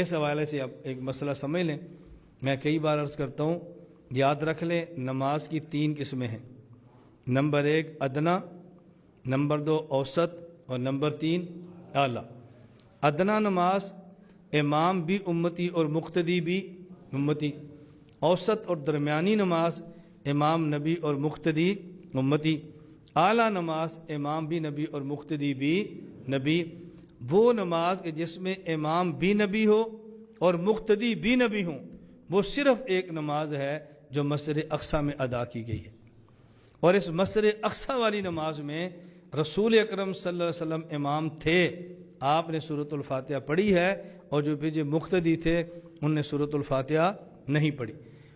اس حوالے سے آپ ایک مسئلہ سمجھ لیں. میں کئی بار عرض کرتا ہوں، یاد رکھ لیں، نماز کی 3 قسمیں ہیں. نمبر 1 ادنا، نمبر 2 اوسط، اور نمبر 3 اعلیٰ. ادنا نماز امام بھی امتی اور مقتدی بھی امتی. اوسط اور درمیانی نماز امام نبی اور مقتدی امتی. اعلیٰ نماز امام بھی نبی اور مقتدی بھی نبی. وہ نماز کہ جس میں امام بھی نبی ہو اور مقتدی بھی نبی ہوں، وہ صرف ایک نماز ہے جو مسجد اقصی میں ادا کی گئی ہے. اور اس مسجد اقصی والی نماز میں رسول اکرم صلی اللہ علیہ وسلم امام تھے، آپ نے سورۃ الفاتحہ پڑھی ہے، اور جو پیچھے مقتدی تھے ان نے سورۃ الفاتحہ نہیں پڑھی.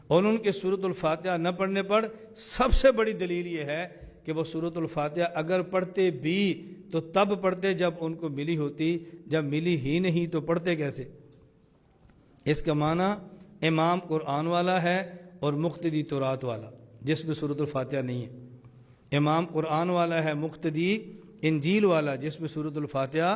اور ان کے سورۃ الفاتحہ نہ پڑھنے پر سب سے بڑی دلیل یہ ہے کہ وہ سورۃ الفاتحہ اگر پڑھتے بھی تو تب پڑھتے جب ان کو ملی ہوتی، جب ملی ہی نہیں تو پڑھتے کیسے؟ اس کا معنی امام قرآن والا ہے اور مقتدی تورات والا جس میں سورۃ الفاتحہ نہیں ہے. امام قرآن والا ہے، مقتدی انجیل والا جس میں سورۃ الفاتحہ.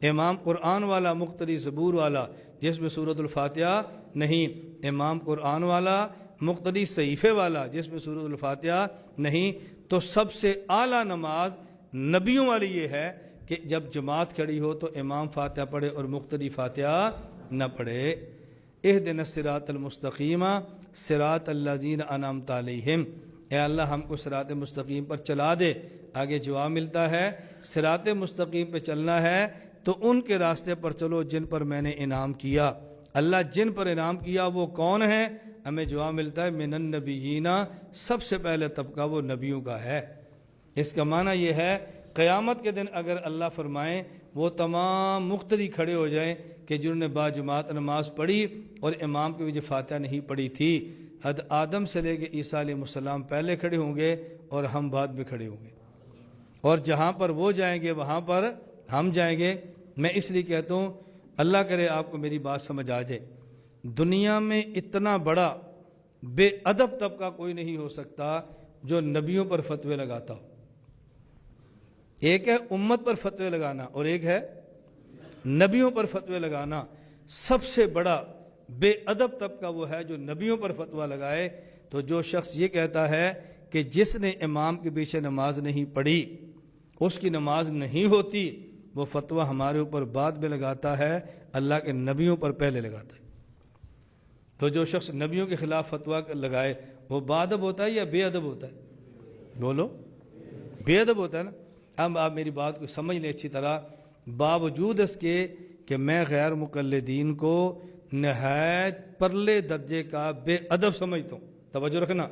امام قرآن والا مقتدی زبور والا جس میں سورۃ الفاتحہ نہیں. امام قرآن والا مقتدی صحیفے والا جس میں سورۃ الفاتحہ نہیں. تو سب سے اعلیٰ نماز نبیوں والی یہ ہے کہ جب جماعت کھڑی ہو تو امام فاتحہ پڑھے اور مقتدی فاتحہ نہ پڑھے. اہدنا الصراط المستقیم صراط الذین انعمت علیہم، اے اللہ ہم کو صراط مستقیم پر چلا دے. آگے جواب ملتا ہے صراط مستقیم پہ چلنا ہے تو ان کے راستے پر چلو جن پر میں نے انعام کیا. اللہ جن پر انعام کیا وہ کون ہے؟ ہمیں جواب ملتا ہے من النبیین، سب سے پہلے طبقہ وہ نبیوں کا ہے. اس کا معنی یہ ہے قیامت کے دن اگر اللہ فرمائیں وہ تمام مقتدی کھڑے ہو جائیں کہ جنہوں نے با جماعت نماز پڑھی اور امام کی وجہ فاتحہ نہیں پڑھی تھی، حد آدم سے لے کے عیسیٰ علیہ السلام پہلے کھڑے ہوں گے اور ہم بعد میں کھڑے ہوں گے، اور جہاں پر وہ جائیں گے وہاں پر ہم جائیں گے. میں اس لیے کہتا ہوں اللہ کرے آپ کو میری بات سمجھ آ جائے، دنیا میں اتنا بڑا بے ادب طبقہ کوئی نہیں ہو سکتا جو نبیوں پر فتوے لگاتا ہو. ایک ہے امت پر فتوے لگانا اور ایک ہے نبیوں پر فتوے لگانا. سب سے بڑا بے ادب طبقہ وہ ہے جو نبیوں پر فتویٰ لگائے. تو جو شخص یہ کہتا ہے کہ جس نے امام کے پیچھے نماز نہیں پڑھی اس کی نماز نہیں ہوتی، وہ فتویٰ ہمارے اوپر بعد میں لگاتا ہے، اللہ کے نبیوں پر پہلے لگاتا ہے. تو جو شخص نبیوں کے خلاف فتویٰ لگائے وہ باادب ہوتا ہے یا بے ادب ہوتا ہے؟ بولو، بے ادب ہوتا ہے نا. اب آپ میری بات کو سمجھ لیں اچھی طرح. باوجود اس کے کہ میں غیر مقلدین کو نہایت پرلے درجے کا بے ادب سمجھتا ہوں، توجہ رکھنا،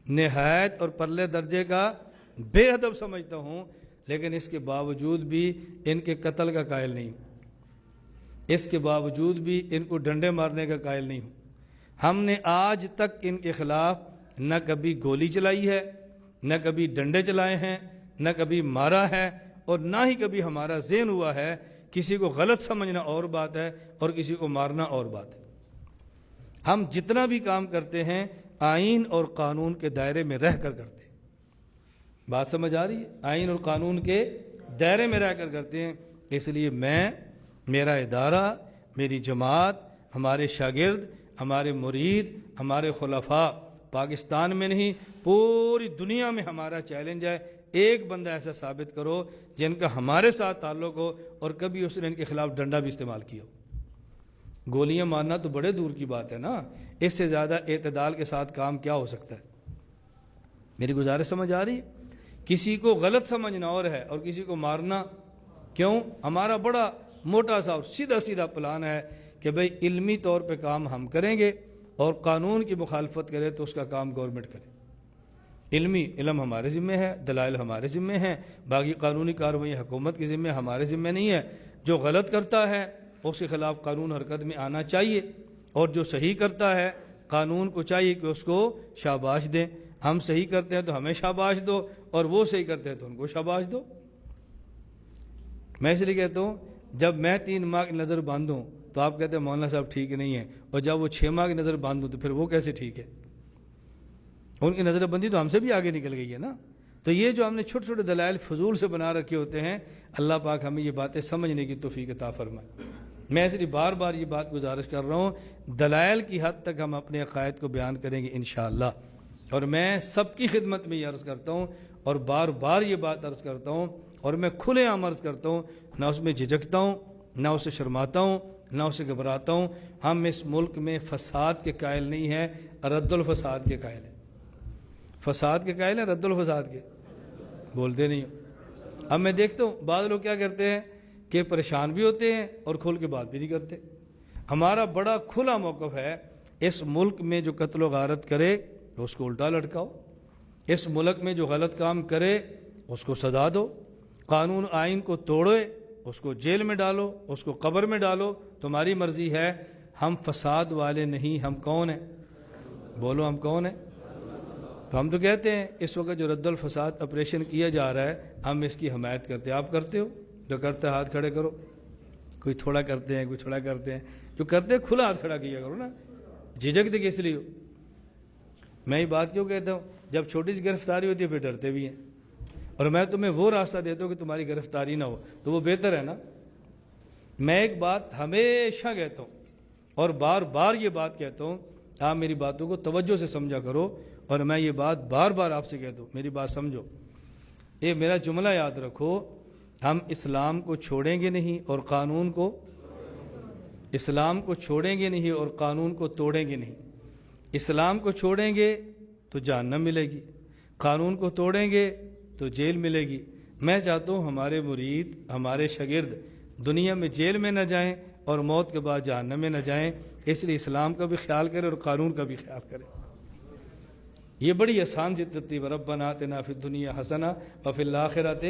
نہایت اور پرلے درجے کا بے ادب سمجھتا ہوں، لیکن اس کے باوجود بھی ان کے قتل کا قائل نہیں ہوں، اس کے باوجود بھی ان کو ڈنڈے مارنے کا قائل نہیں ہوں. ہم نے آج تک ان کے خلاف نہ کبھی گولی چلائی ہے، نہ کبھی ڈنڈے چلائے ہیں، نہ کبھی مارا ہے، اور نہ ہی کبھی ہمارا ذہن ہوا ہے. کسی کو غلط سمجھنا اور بات ہے اور کسی کو مارنا اور بات ہے. ہم جتنا بھی کام کرتے ہیں آئین اور قانون کے دائرے میں رہ کر کرتے ہیں. بات سمجھ آ رہی ہے؟ آئین اور قانون کے دائرے میں رہ کر کرتے ہیں. اس لیے میں، میرا ادارہ، میری جماعت، ہمارے شاگرد، ہمارے مرید، ہمارے خلفاء، پاکستان میں نہیں پوری دنیا میں ہمارا چیلنج ہے، ایک بندہ ایسا ثابت کرو جن کا ہمارے ساتھ تعلق ہو اور کبھی اس نے ان کے خلاف ڈنڈا بھی استعمال کیا ہو. گولیاں مارنا تو بڑے دور کی بات ہے نا، اس سے زیادہ اعتدال کے ساتھ کام کیا ہو سکتا ہے؟ میری گزارش سمجھ آ رہی ہے؟ کسی کو غلط سمجھنا اور ہے اور کسی کو مارنا کیوں؟ ہمارا بڑا موٹا سا اور سیدھا سیدھا پلان ہے کہ بھئی علمی طور پہ کام ہم کریں گے اور قانون کی مخالفت کرے تو اس کا کام گورنمنٹ کرے. علم ہمارے ذمہ ہے، دلائل ہمارے ذمہ ہیں، باقی قانونی کارروائی حکومت کے ذمہ، ہمارے ذمہ نہیں ہے. جو غلط کرتا ہے اس کے خلاف قانون حرکت میں آنا چاہیے، اور جو صحیح کرتا ہے قانون کو چاہیے کہ اس کو شاباش دیں. ہم صحیح کرتے ہیں تو ہمیں شاباش دو، اور وہ صحیح کرتے ہیں تو ان کو شاباش دو. میں اس لیے کہتا ہوں جب میں 3 ماہ کی نظر باندھوں تو آپ کہتے ہیں مولانا صاحب ٹھیک نہیں ہے، اور جب وہ 6 ماہ کی نظر باندھوں تو پھر وہ کیسے ٹھیک ہے؟ ان کی نظر بندی تو ہم سے بھی آگے نکل گئی ہے نا. تو یہ جو ہم نے چھوٹے چھوٹے دلائل فضول سے بنا رکھے ہوتے ہیں، اللہ پاک ہمیں یہ باتیں سمجھنے کی توفیق عطا فرمائے. میں اس لیے بار بار یہ بات گزارش کر رہا ہوں، دلائل کی حد تک ہم اپنے عقائد کو بیان کریں گے انشاءاللہ، اور میں سب کی خدمت میں یہ عرض کرتا ہوں اور بار بار یہ بات عرض کرتا ہوں، اور میں کھلے عام عرض کرتا ہوں، نہ اس میں جھجکتا ہوں، نہ اسے شرماتا ہوں، نہ اسے گھبراتا ہوں۔ ہم اس ملک میں فساد کے قائل نہیں ہیں، رد الفساد کے قائل ہیں۔ فساد کے قائل ہیں، رد الفساد کے بولتے نہیں ہو۔ اب میں دیکھتا ہوں بعض لوگ کیا کرتے ہیں کہ پریشان بھی ہوتے ہیں اور کھول کے بات بھی نہیں کرتے۔ ہمارا بڑا کھلا موقف ہے، اس ملک میں جو قتل و غارت کرے اس کو الٹا لٹکاؤ، اس ملک میں جو غلط کام کرے اس کو سزا دو، قانون آئین کو توڑے اس کو جیل میں ڈالو، اس کو قبر میں ڈالو، تمہاری مرضی ہے۔ ہم فساد والے نہیں، ہم کون ہیں؟ بولو ہم کون ہیں؟ تو ہم تو کہتے ہیں اس وقت جو رد الفساد آپریشن کیا جا رہا ہے ہم اس کی حمایت کرتے ہیں۔ آپ کرتے ہو؟ جو کرتے ہاتھ کھڑے کرو۔ کوئی تھوڑا کرتے ہیں، کوئی تھوڑا کرتے ہیں، جو کرتے ہیں کھلا ہاتھ کھڑا کیا کرو نا، جھجکتے کس لیے ہو؟ میں یہ بات کیوں کہتا ہوں؟ جب چھوٹی سی گرفتاری ہوتی ہے پھر ڈرتے بھی ہیں، اور میں تمہیں وہ راستہ دیتا ہوں کہ تمہاری گرفتاری نہ ہو تو وہ بہتر ہے نا۔ میں ایک بات ہمیشہ کہتا ہوں اور بار بار یہ بات کہتا ہوں، آپ میری باتوں کو توجہ سے سمجھا کرو، اور میں یہ بات بار بار آپ سے کہتا ہوں، میری بات سمجھو۔ یہ میرا جملہ یاد رکھو، ہم اسلام کو چھوڑیں گے نہیں اور قانون کو، اسلام کو چھوڑیں گے نہیں اور قانون کو توڑیں گے نہیں۔ اسلام کو چھوڑیں گے تو جہنم ملے گی، قانون کو توڑیں گے تو جیل ملے گی۔ میں چاہتا ہوں ہمارے مرید، ہمارے شاگرد دنیا میں جیل میں نہ جائیں اور موت کے بعد جہنم میں نہ جائیں، اس لیے اسلام کا بھی خیال کریں اور قانون کا بھی خیال کریں۔ یہ بڑی آسان سی ترتیب ہے، ربنا آتنا فی الدنیا حسنہ وفی الآخرۃ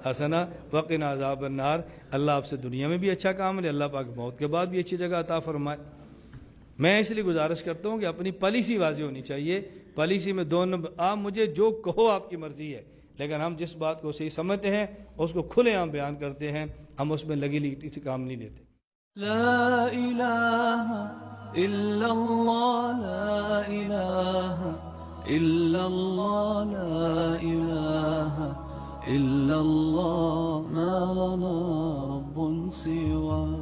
حسنہ وقنا عذاب النار۔ اللہ آپ سے دنیا میں بھی اچھا کام لے، اللہ پاک موت کے بعد بھی اچھی جگہ عطا فرمائے۔ میں اس لیے گزارش کرتا ہوں کہ اپنی پالیسی واضح ہونی چاہیے۔ پالیسی میں دو نمبر، آپ مجھے جو کہو آپ کی مرضی ہے، لیکن ہم جس بات کو صحیح سمجھتے ہیں اس کو کھلے عام بیان کرتے ہیں، ہم اس میں لگی لگی سے کام نہیں لیتے۔ لا الہ الا اللہ، لا الہ الا اللہ، لا الہ الا اللہ، ما لنا رب سواه۔